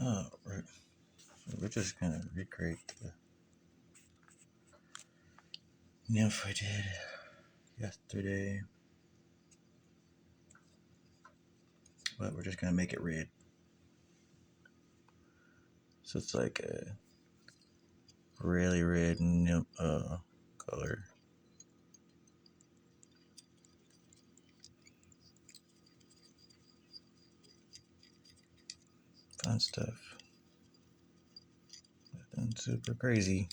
Right. So we're just gonna recreate the nymph I did yesterday, but we're just gonna make it red. So it's like a really red nymph color. Fun stuff. Nothing super crazy.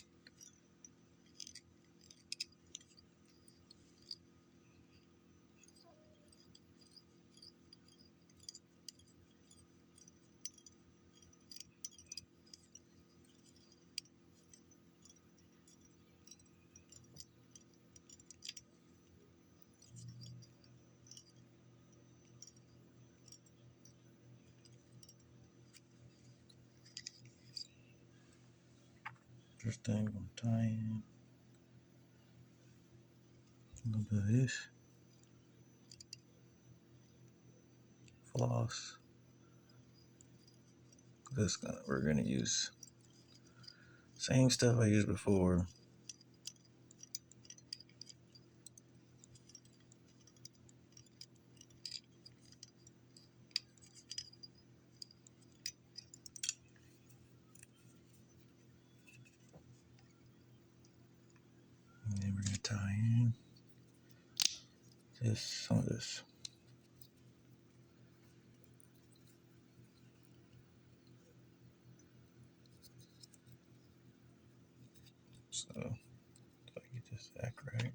First thing, I'm gonna tie in a little bit of this floss. We're gonna use same stuff I used before. And then we're gonna tie in some of this. So if I get this back right.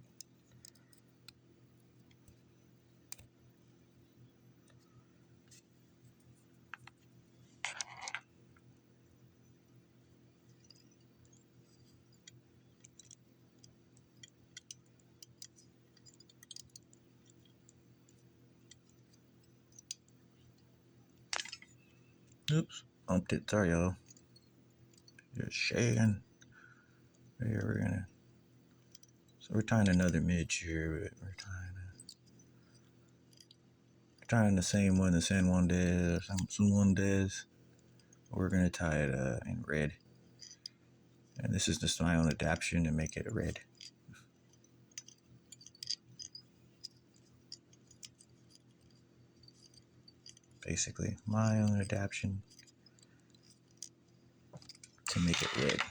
Oops, bumped it. Sorry, y'all. Just shaking. Here we're gonna. So we're tying another midge here, but we're tying the same one, the Swanundaze. We're gonna tie it in red, and this is just my own adaptation to make it red. Basically, my own adaptation to make it red.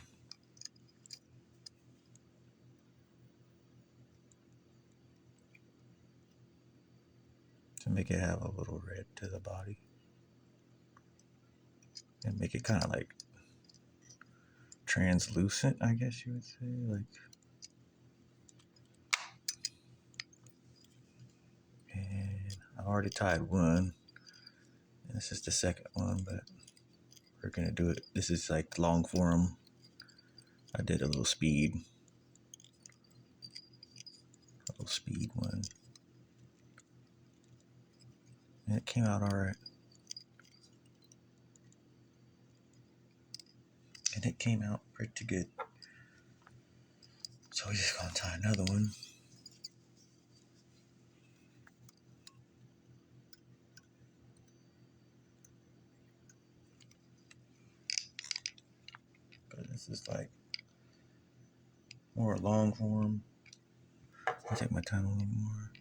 To make it have a little red to the body. And make it kind of like translucent, I guess you would say. Like, and I already tied one. And this is the second one, but we're gonna do it. This is like long form. I did a little speed one. And it came out alright. And it came out pretty good. So we're just gonna tie another one. But this is like more long form. I'll take my time a little more.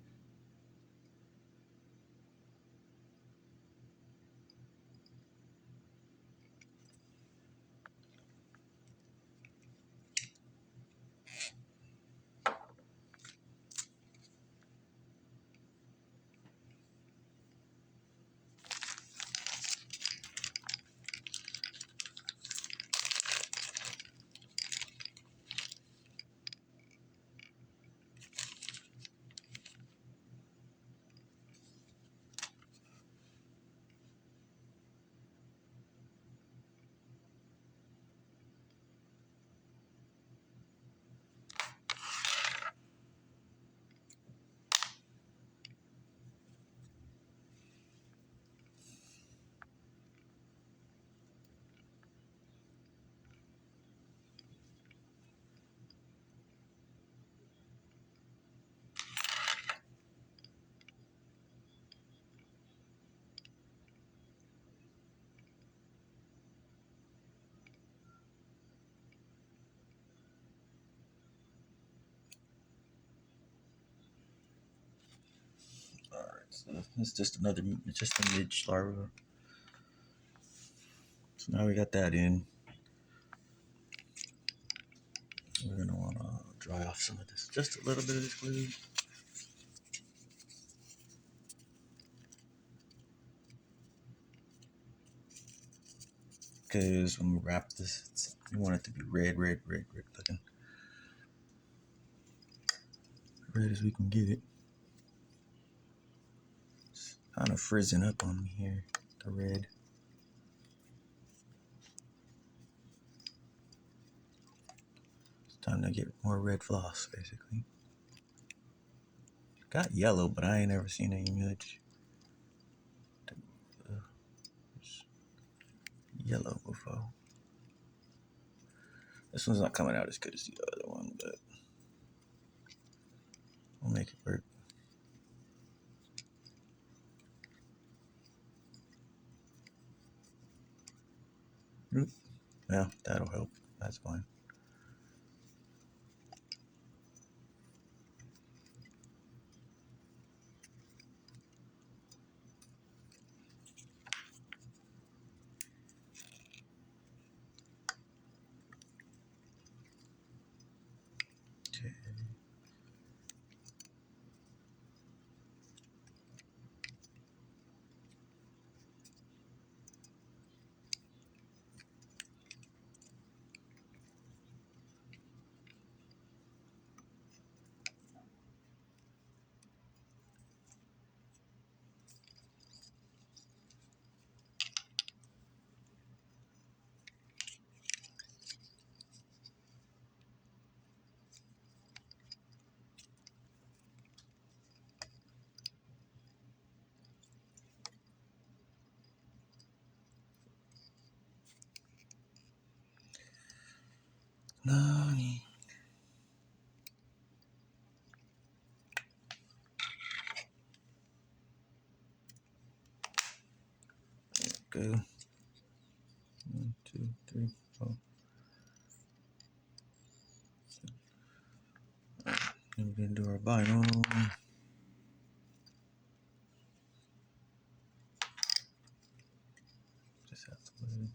It's just just a midge larva. So now we got that in. We're gonna want to dry off some of this, just a little bit of this glue. Because when we wrap this, we want it to be red looking. Red as we can get it. It's kind of frizzing up on me here, the red. It's time to get more red floss, basically. Got yellow, but I ain't ever seen any Midge yellow before. This one's not coming out as good as the other one, but we'll make it work. Yeah, that'll help. That's fine. Okay. Nani. Go. 1, 2, 3, 4. And we're gonna do our vinyl. Just have to put it.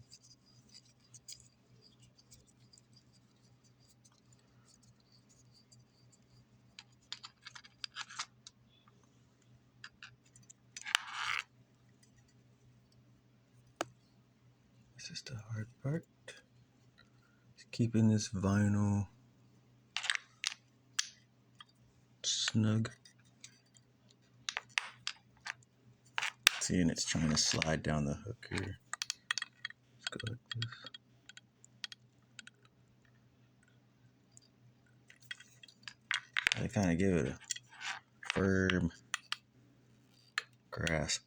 This is the hard part. Just keeping this vinyl snug. See, and it's trying to slide down the hook here. Let's go like this. I kind of give it a firm grasp.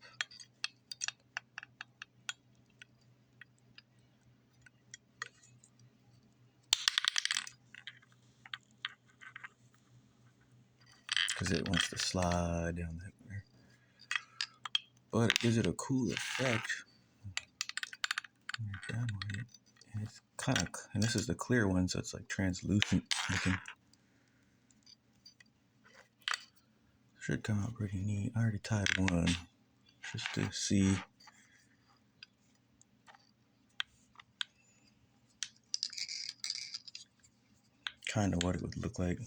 Because it wants to slide down there. But it gives it a cool effect. And it's kind of, and this is the clear one, so it's like translucent looking. Should come out pretty neat. I already tied one just to see. Kind of what it would look like.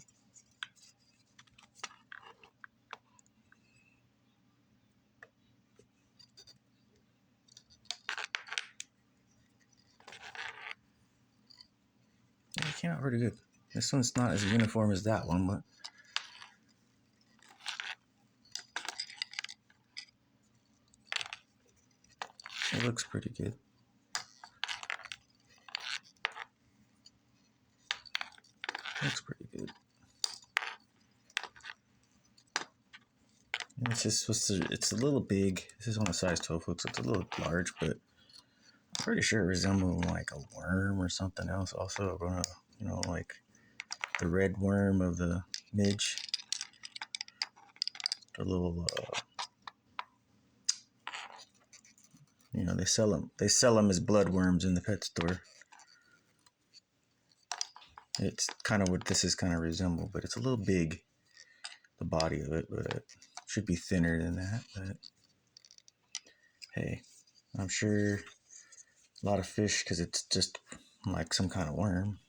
Yeah, it came out pretty good. This one's not as uniform as that one, but it looks pretty good. Looks pretty good. And it's just it's a little big. This is on a size 12 hook, so it's a little large, but I'm pretty sure it resembles like a worm or something else. Also, you know, like the red worm of the Midge. The little, you know, they sell them as bloodworms in the pet store. It's kind of what this is kind of resemble, but it's a little big, the body of it, but Should be thinner than that, but hey, I'm sure a lot of fish, because it's just like some kind of worm,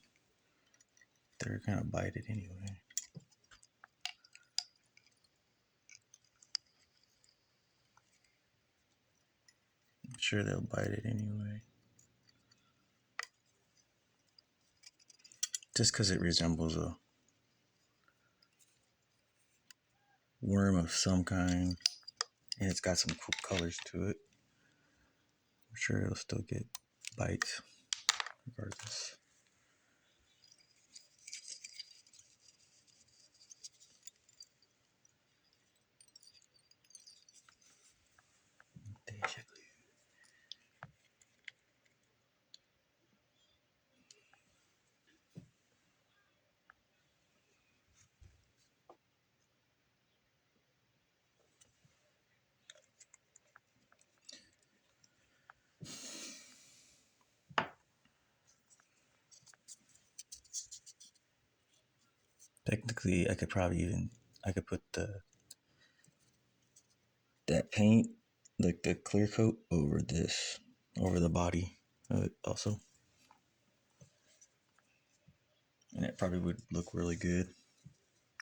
they're gonna bite it anyway. I'm sure they'll bite it anyway. Just because it resembles a worm of some kind and it's got some cool colors to it, I'm sure it'll still get bites regardless. Technically, I could put that paint, like the clear coat, over the body also, and it probably would look really good.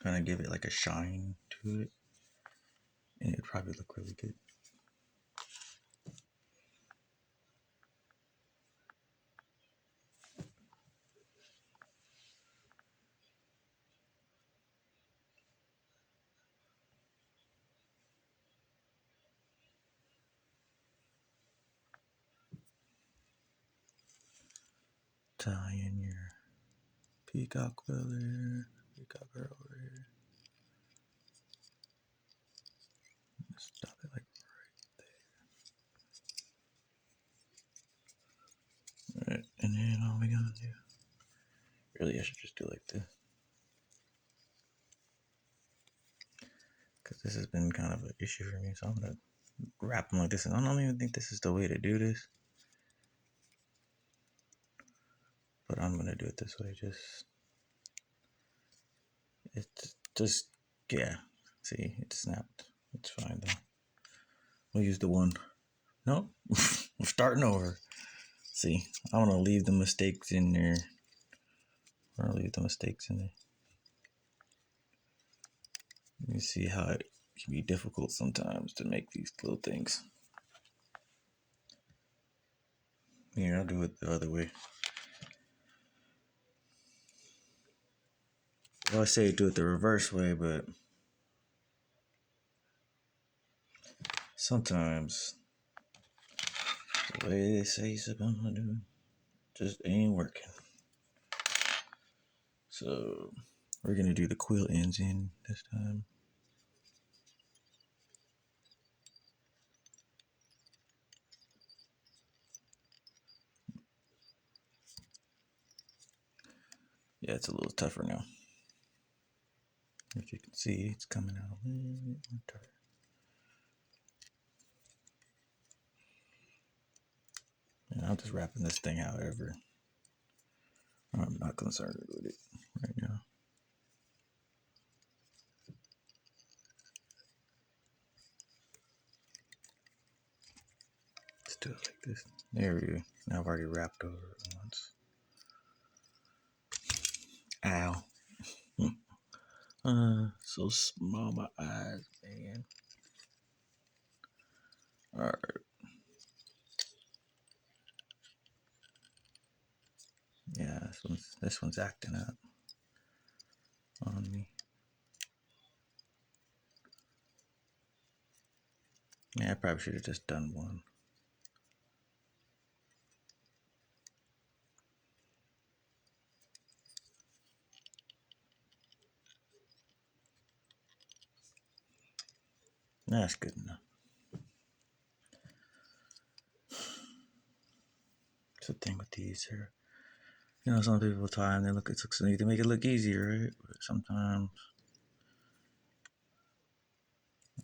Kind of give it like a shine to it, and it'd probably look really good. Tie in your peacock feather, peacock her over here. Stop it like right there. Alright, and then all we gotta do. Really, I should just do like this. Because this has been kind of an issue for me, so I'm gonna wrap them like this. And I don't even think this is the way to do this. But I'm gonna do it this way. It's just, yeah. See, it snapped. It's fine though. We'll use the one. Nope. We're starting over. See, I want to leave the mistakes in there. You see how it can be difficult sometimes to make these little things. Here, I'll do it the other way. I always say do it the reverse way, but sometimes the way they say you're supposed to do it just ain't working. So we're gonna do the quill ends in this time. Yeah, it's a little tougher now. If you can see, it's coming out a little bit more tight. And I'm just wrapping this thing however. I'm not concerned with it right now. Let's do it like this. There we go. Now I've already wrapped over it once. Ow. So small, my eyes, man. Alright. Yeah, this one's acting up on me. Yeah, I probably should have just done one. That's good enough. It's the thing with these here. You know, some people tie and they make it look easier, right? But sometimes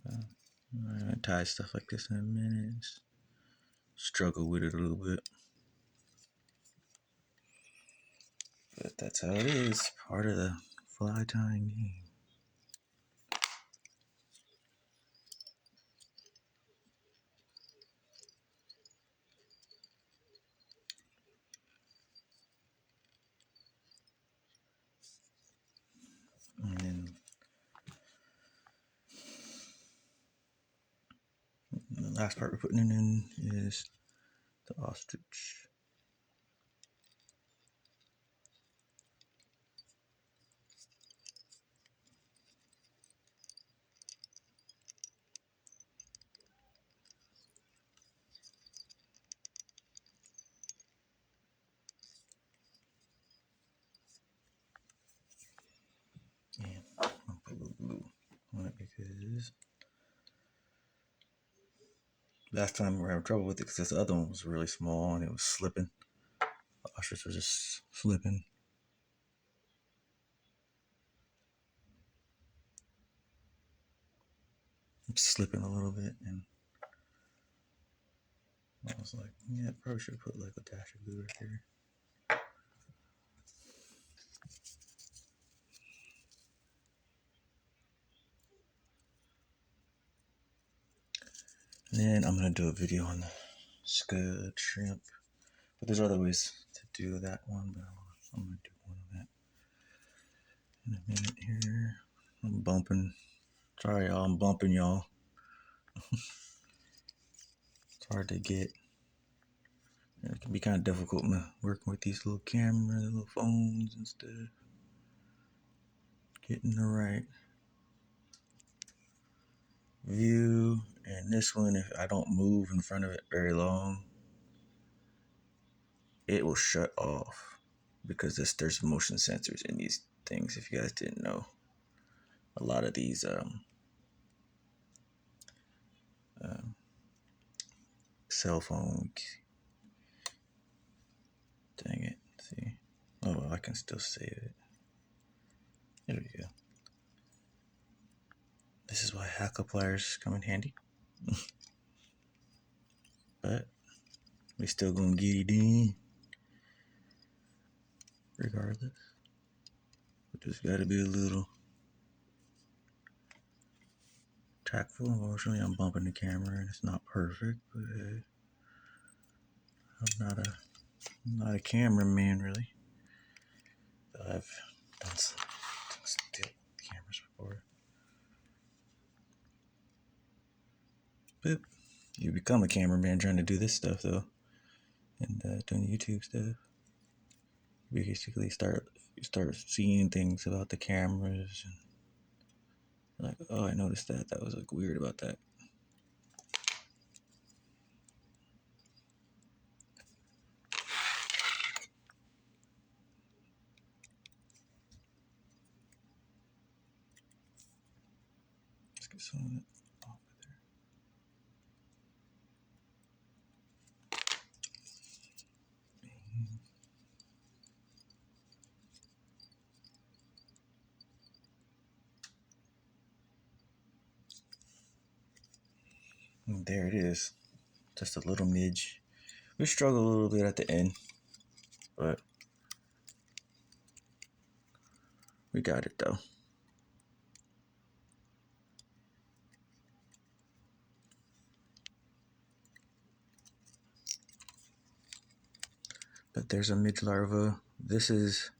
I'm gonna tie stuff like this in a minute. Struggle with it a little bit. But that's how it is. Part of the fly tying game. And then the last part we're putting it in is the ostrich. And I'm gonna put a little glue on it because last time we were having trouble with it because this other one was really small and it was slipping. The ostrich was just slipping. Slipping a little bit, and I was like, yeah, I probably should put like a dash of glue right here. And then I'm gonna do a video on the scud shrimp, but there's other ways to do that one, but I'm gonna do one of that in a minute here. I'm bumping. Sorry, y'all. I'm bumping y'all. It's hard to get. It can be kind of difficult working with these little cameras, little phones and stuff. Getting the right view. And this one, if I don't move in front of it very long, it will shut off because there's motion sensors in these things. If you guys didn't know, a lot of these cell phone. Dang it! See, oh well, I can still save it. There we go. This is why hack pliers come in handy. But we still gonna get it in regardless. But just gotta be a little tactful. Unfortunately, I'm bumping the camera and it's not perfect, but I'm not a cameraman really. But I've done some still cameras before. But you become a cameraman trying to do this stuff though, and doing YouTube stuff. You basically start seeing things about the cameras and like, oh, I noticed that. That was like weird about that. Let's get some of it off of there. And there it is. Just a little midge. We struggle a little bit at the end, but we got it though. But there's a midge larva. This is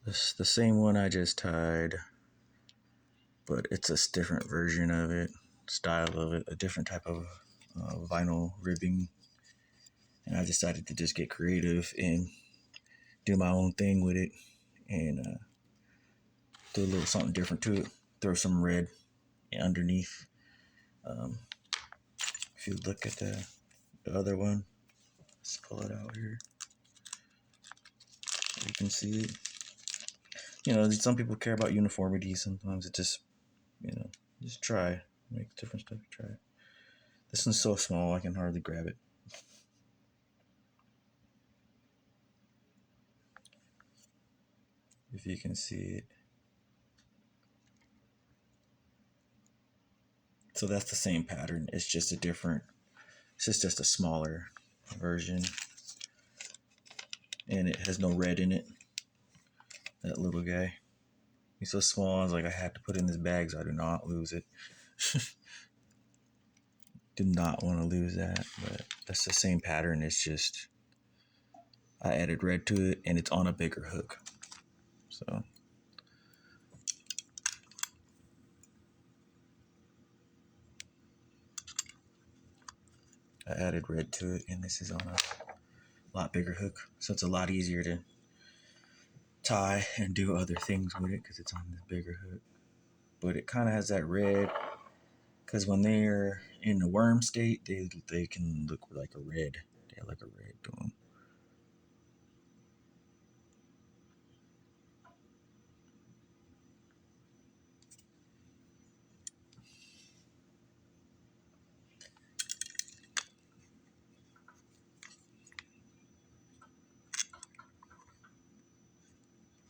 the same one I just tied, but it's a different version of it, style of it, a different type of vinyl ribbing. And I decided to just get creative and do my own thing with it and do a little something different to it. Throw some red underneath. If you look at the other one, let's pull it out here. You can see it. You know, some people care about uniformity. Sometimes it just, just try. Make different stuff. Try it. This one's so small I can hardly grab it. If you can see it. So that's the same pattern. It's just a different, it's just a smaller version. And it has no red in it. That little guy. He's so small, I was like, I had to put it in this bag so I do not lose it. Do not want to lose that, but that's the same pattern. It's just, I added red to it and it's on a bigger hook. So I added red to it, and this is on a lot bigger hook, so it's a lot easier to tie and do other things with it because it's on this bigger hook. But it kind of has that red, because when they're in the worm state, they can look like a red. They have like a red to them.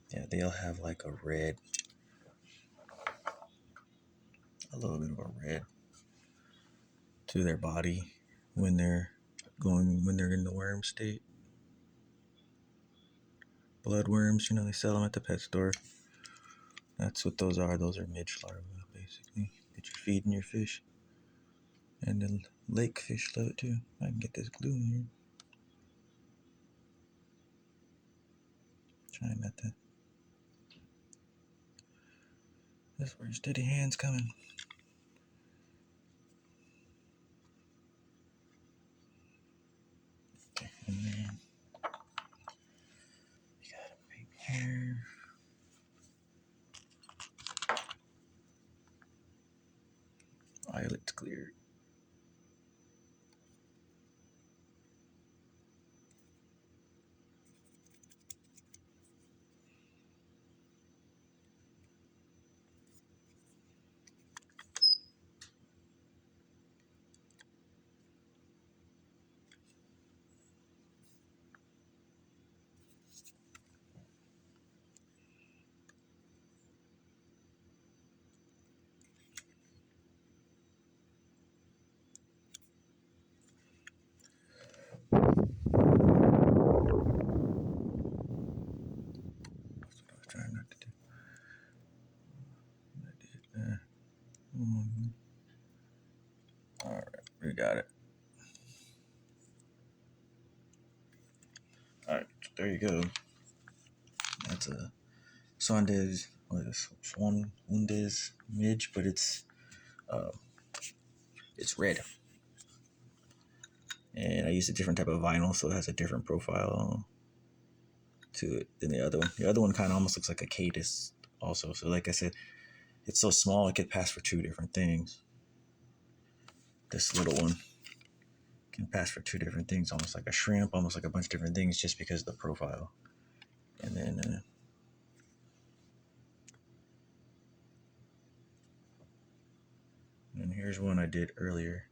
Yeah, they'll have like a red, a little bit of a red to their body when they're in the worm state. Bloodworms, they sell them at the pet store. That's what those are. Those are midge larvae, basically, that you're feeding your fish. And the lake fish love it too. I can get this glue in here. Trying not to. That's where your steady hand's coming. Okay, and then we got a big hair. Violet's clear. That's what I was trying not to do. I did. All right, we got it. All right, there you go. That's a Swanundaze, Swanundaze Midge, but it's red. And I used a different type of vinyl, so it has a different profile to it than the other one. The other one kind of almost looks like a caddis also. So like I said, it's so small it could pass for two different things. This little one can pass for two different things, almost like a shrimp, almost like a bunch of different things, just because of the profile. And then and here's one I did earlier.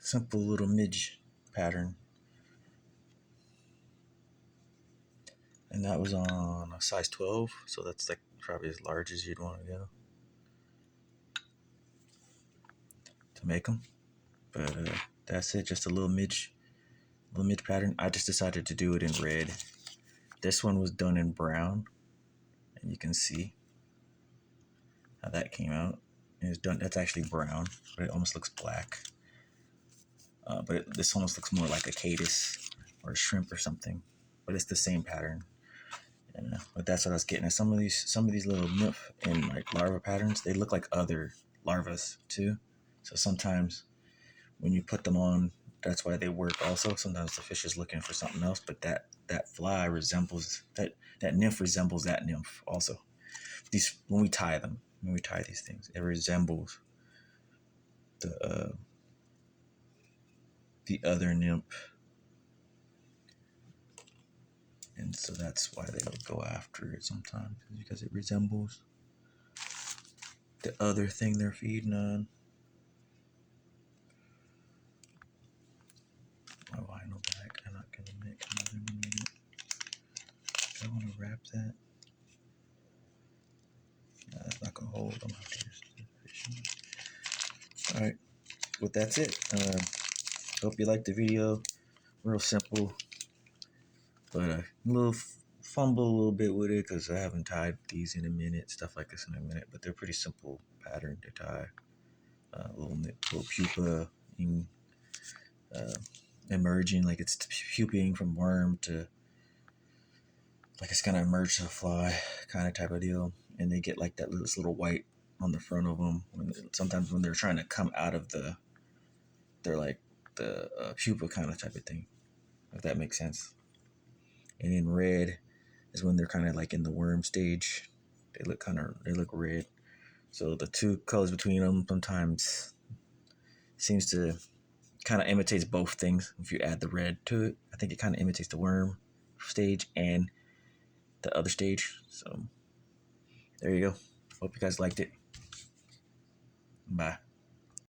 Simple little midge pattern. And that was on a size 12, so that's like probably as large as you'd want to go to make them. But that's it, just a little midge pattern. I just decided to do it in red. This one was done in brown, and you can see how that came out. It's done. That's actually brown, but it almost looks black. This almost looks more like a caddis or a shrimp or something, but it's the same pattern. But that's what I was getting at. Some of these little nymph and like larva patterns, they look like other larvas too. So sometimes when you put them on, that's why they work also. Sometimes the fish is looking for something else, but that fly resembles that nymph resembles that nymph also. When we tie these things, it resembles the other nymph, and so that's why they'll go after it sometimes, because it resembles the other thing they're feeding on. My vinyl back. I'm not gonna make another one with it. I want to wrap that. No, that's not gonna hold. I'm gonna have to use the fishing. All right, well that's it. Hope you liked the video. Real simple, but a little fumble a little bit with it because I haven't tied these in a minute, stuff like this in a minute. But they're pretty simple pattern to tie. Little pupa emerging, like it's puping from worm to like it's gonna emerge to a fly, kind of type of deal. And they get like this little white on the front of them. Sometimes when they're trying to come out of they're like the pupa kind of type of thing, if that makes sense. And then red is when they're kind of like in the worm stage. They look red. So the two colors between them sometimes seems to kind of imitates both things. If you add the red to it, I think it kind of imitates the worm stage and the other stage. So there you go. Hope you guys liked it. Bye.